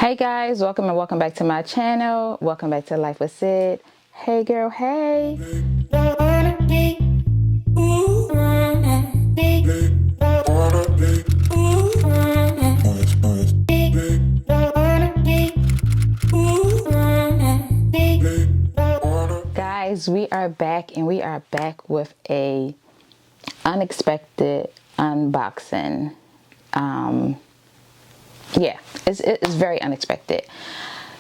Hey guys, welcome and welcome back to my channel. Welcome back to Life with Syd. Hey girl, hey. Guys, we are back and we are back with a unexpected unboxing. Yeah, it's very unexpected.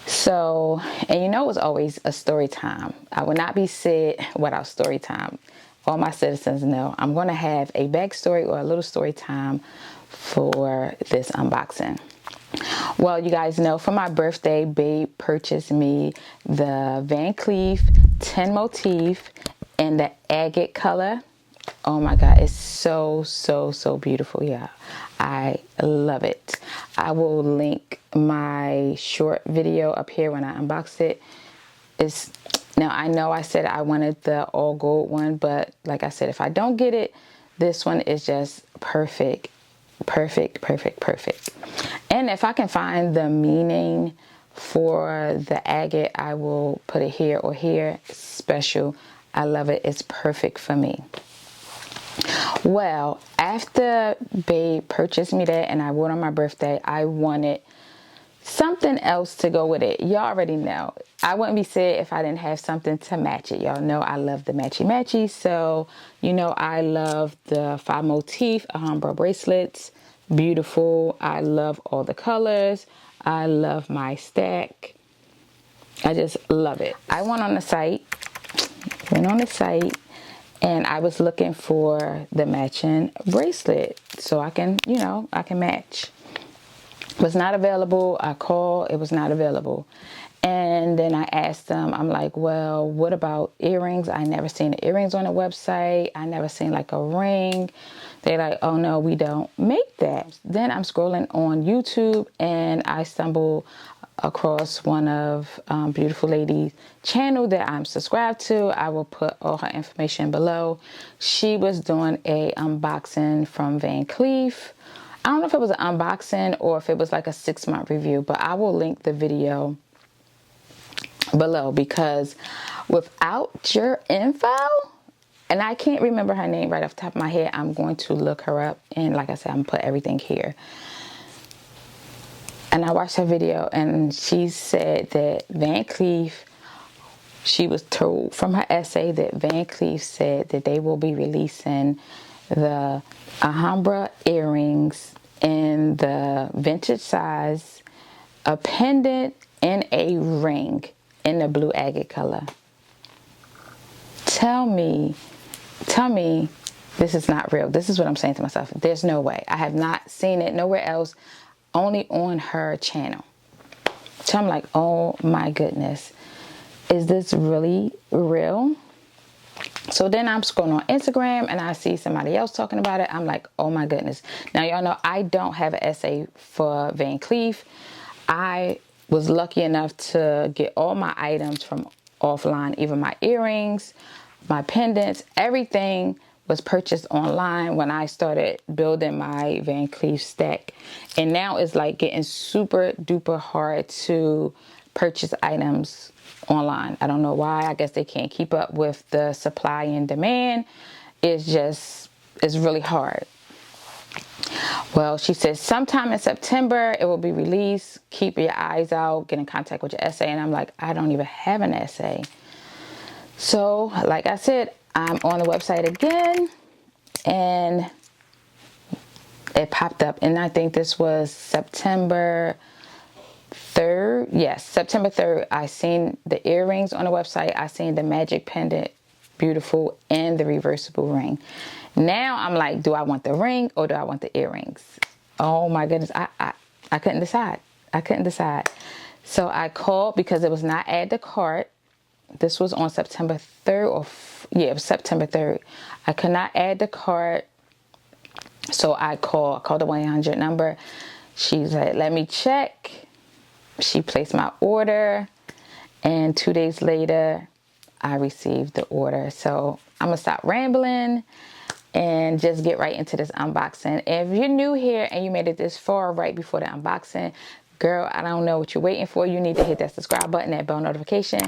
So, and you know, it was always a story time. I would not be Syd without story time. All my citizens know I'm going to have a backstory or a little story time for this unboxing. Well, you guys know for my birthday, babe purchased me the Van Cleef 10 Motif in the agate color. Oh my God, it's so beautiful. Yeah, I love it. I will link my short video up here when I unbox it. Now I know I said I wanted the all gold one, but like I said, if I don't get it, this one is just perfect. And if I can find the meaning for the agate, I will put it here or here. Special. I love it. It's perfect for me. Well, after babe purchased me that and I wore it on my birthday, I wanted something else to go with it. Y'all already know. I wouldn't be Syd if I didn't have something to match it. Y'all know I love the matchy. So, you know, I love the 5 Motif Alhambra bracelets. Beautiful. I love all the colors. I love my stack. I just love it. I went on the site. And I was looking for the matching bracelet so I can, you know, I can match. It was not available. I called, it was not available. And then I asked them, I'm like, well, what about earrings? I never seen the earrings on the website. I never seen like a ring. They're like, oh no, we don't make that. Then I'm scrolling on YouTube and I stumble across one of beautiful lady's channel that I'm subscribed to. I will put all her information below. She was doing a unboxing from Van Cleef. I don't know if it was an unboxing or if it was like a 6-month review, but I will link the video below because without your info, and I can't remember her name right off the top of my head, I'm going to look her up, and like I said, I'm gonna put everything here. And I watched her video and she said that Van Cleef, she was told from her essay that Van Cleef said that they will be releasing the Alhambra earrings in the vintage size, a pendant, and a ring in the blue agate color. Tell me this is not real. This is what I'm saying to myself. There's no way. I have not seen it nowhere else, only on her channel. So I'm like, oh my goodness, is this really real? So then I'm scrolling on Instagram and I see somebody else talking about it. I'm like, oh my goodness. Now y'all know I don't have an essay for Van Cleef. I was lucky enough to get all my items from offline, even my earrings, my pendants, everything was purchased online when I started building my Van Cleef stack. And now it's like getting super duper hard to purchase items online. I don't know why. I guess they can't keep up with the supply and demand. It's really hard. Well, she says sometime in September it will be released. Keep your eyes out. Get in contact with your essay. And I'm like, I don't even have an essay. So, like I said, I'm on the website again and it popped up. And I think this was September 3rd. Yes, September 3rd. I seen the earrings on the website. I seen the magic pendant, beautiful, and the reversible ring. Now I'm like, do I want the ring or do I want the earrings? Oh my goodness. I couldn't decide. So I called because it was not add to cart. This was on September 3rd it was September 3rd. I could not add the cart. So I called the 1-800 number. She's like, let me check. She placed my order and 2 days later I received the order. So I'm gonna stop rambling and just get right into this unboxing. If you're new here and you made it this far right before the unboxing, girl, I don't know what you're waiting for. You need to hit that subscribe button, that bell notification,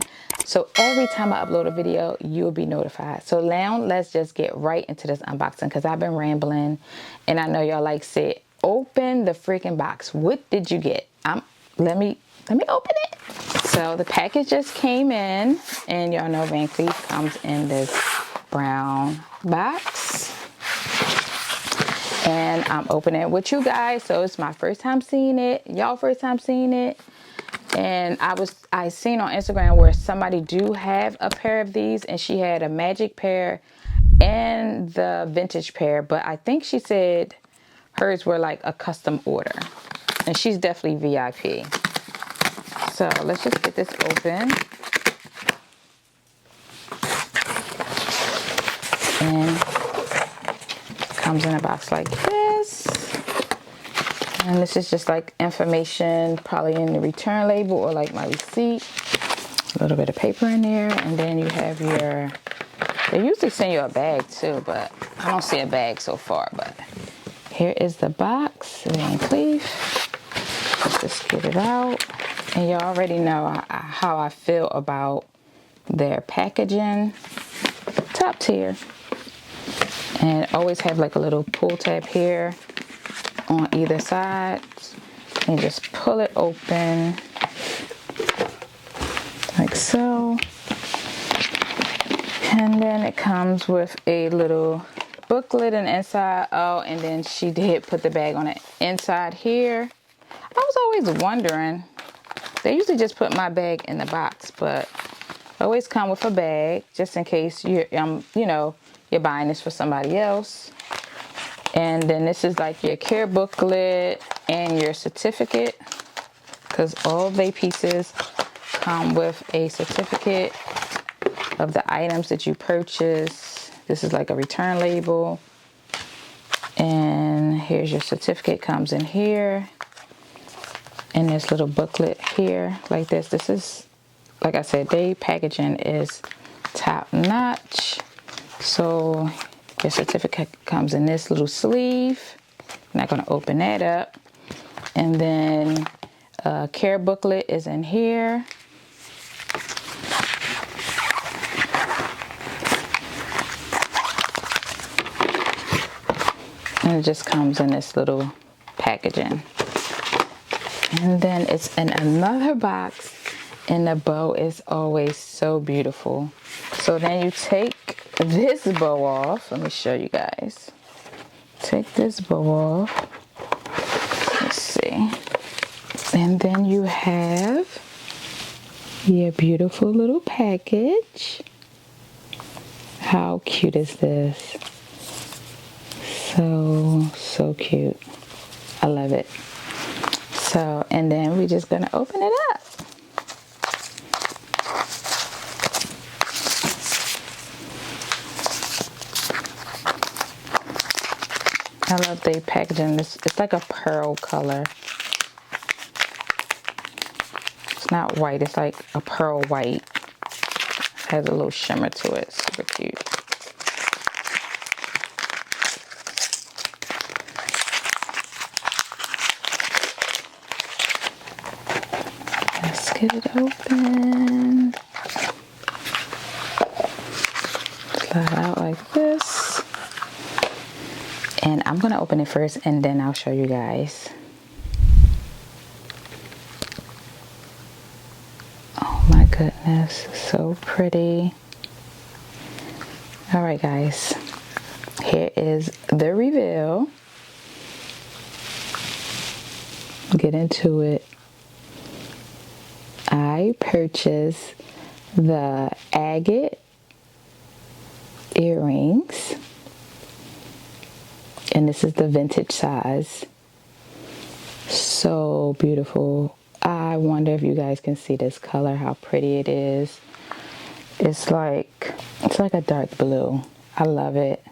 so every time I upload a video, you'll be notified. So now let's just get right into this unboxing, because I've been rambling and I know y'all like sit. Open the freaking box. What did you get? Let me open it. So the package just came in, and y'all know Van Cleef comes in this brown box. And I'm opening it with you guys, so it's my first time seeing it, y'all first time seeing it. And I seen on Instagram where somebody do have a pair of these, and she had a magic pair and the vintage pair, but I think she said hers were like a custom order, and she's definitely VIP. So let's just get this open. And comes in a box like this, and this is just like information, probably in the return label or like my receipt. A little bit of paper in there, and then you have your, they usually send you a bag too, but I don't see a bag so far. But here is the box, Van Cleef. Let's just get it out, and you already know how I feel about their packaging. Top tier. And always have like a little pull tab here on either side, and just pull it open like so. And then it comes with a little booklet and inside. Oh, and then she did put the bag on the inside here. I was always wondering, they usually just put my bag in the box, but always come with a bag just in case you're buying this for somebody else. And then this is like your care booklet and your certificate, because all of their pieces come with a certificate of the items that you purchase. This is like a return label, and here's your certificate, comes in here, and this little booklet here like this. This is, like I said, their packaging is top notch. So your certificate comes in this little sleeve. I'm not going to open that up. And then a care booklet is in here. And it just comes in this little packaging. And then it's in another box, and the bow is always so beautiful. So then you take this bow off. Let me show you guys. Take this bow off. Let's see. And then you have your beautiful little package. How cute is this? So cute. I love it. So, and then we're just gonna open it up. I love the packaging. It's like a pearl color. It's not white, it's like a pearl white. Has a little shimmer to it. Super cute. Let's get it open. Slide out like this. And I'm going to open it first, and then I'll show you guys. Oh my goodness, so pretty. All right, guys. Here is the reveal. Get into it. I purchased the agate earrings, and this is the vintage size. So beautiful. I wonder if you guys can see this color, how pretty it is. It's like a dark blue. I love it.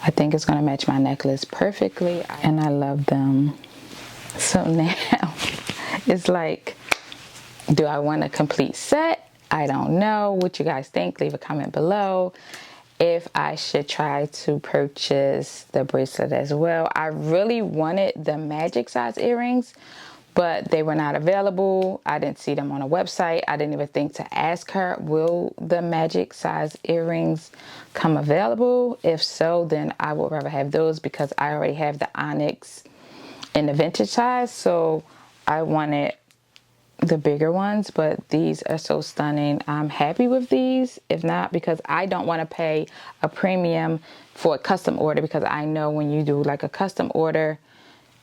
I think it's gonna match my necklace perfectly, and I love them. So now it's like, do I want a complete set? I don't know. What you guys think? Leave a comment below. If I should try to purchase the bracelet as well. I really wanted the magic size earrings, but they were not available. I didn't see them on a website. I didn't even think to ask her, will the magic size earrings come available? If so, then I would rather have those, because I already have the onyx in the vintage size, so I wanted the bigger ones. But these are so stunning. I'm happy with these. If not, because I don't want to pay a premium for a custom order, because I know when you do like a custom order,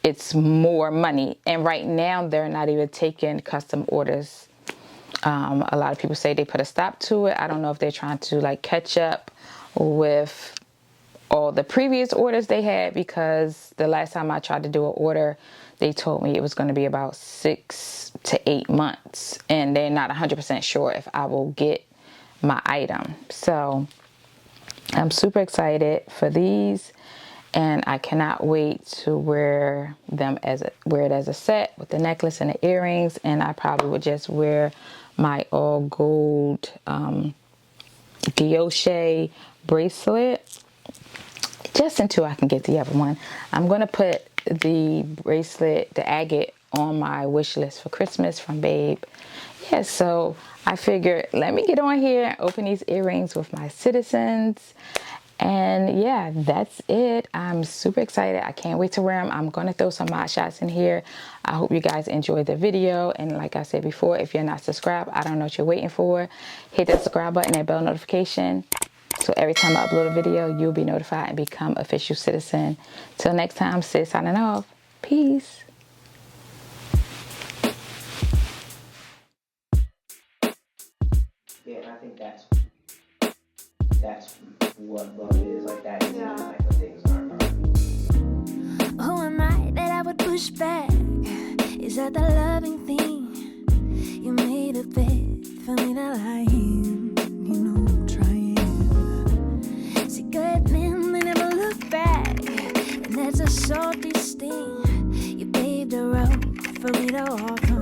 it's more money. And right now they're not even taking custom orders. A lot of people say they put a stop to it. I don't know if they're trying to like catch up with all the previous orders they had, because the last time I tried to do an order, they told me it was going to be about 6 to 8 months, and they're not 100% sure if I will get my item. So I'm super excited for these, and I cannot wait to wear it as a set with the necklace and the earrings. And I probably would just wear my all gold guilloche bracelet just until I can get the other one. I'm going to put the bracelet, the agate, on my wish list for Christmas from Babe. Yeah, so I figured, let me get on here and open these earrings with my SYDizens. And yeah, that's it. I'm super excited. I can't wait to wear them. I'm going to throw some mod shots in here. I hope you guys enjoyed the video. And like I said before, if you're not subscribed, I don't know what you're waiting for. Hit that subscribe button and bell notification, so every time I upload a video, you'll be notified and become official citizen. Till next time, Syd signing off. Peace. Yeah, and I think that's what love is, like that is like when things aren't perfect. Who am I that I would push back? Is that the loving thing? You made a bed for me to lie in, you know, trying. See, good men, they never look back, and that's a salty sting. You paved the road for me to walk on.